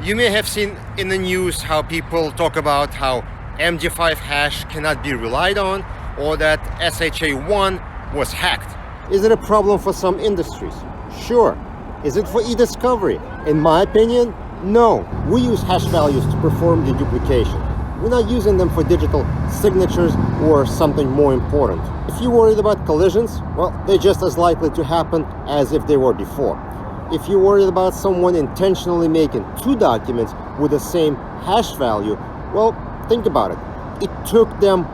You may have seen in the news how people talk about how MD5 hash cannot be relied on, or that SHA1 was hacked. Is it a problem for some industries? Sure. Is it for ediscovery? In my opinion, no. We use hash values to perform deduplication. We're not using them for digital signatures or something more important. If you're worried about collisions, well, they're just as likely to happen as if they were before. If you're worried about someone intentionally making two documents with the same hash value, well, think about it. It took them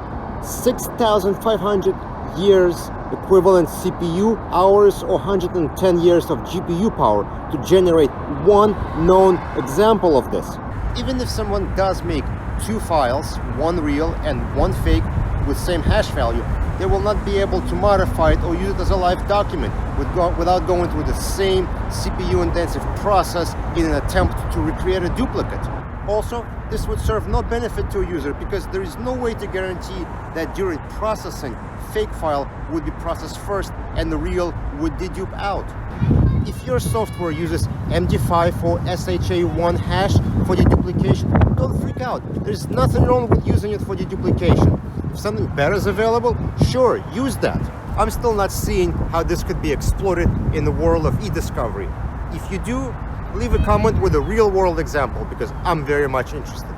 6,500 years equivalent CPU hours or 110 years of GPU power to generate one known example of this. Even if someone does make two files, one real and one fake, with same hash value, they will not be able to modify it or use it as a live document without going through the same CPU-intensive process in an attempt to recreate a duplicate. Also, this would serve no benefit to a user because there is no way to guarantee that during processing, fake file would be processed first and the real would dedupe out. If your software uses MD5 or SHA1 hash for deduplication, don't freak out. There's nothing wrong with using it for deduplication. If something better is available, sure, use that. I'm still not seeing how this could be exploited in the world of ediscovery. If you do, leave a comment with a real-world example because I'm very much interested.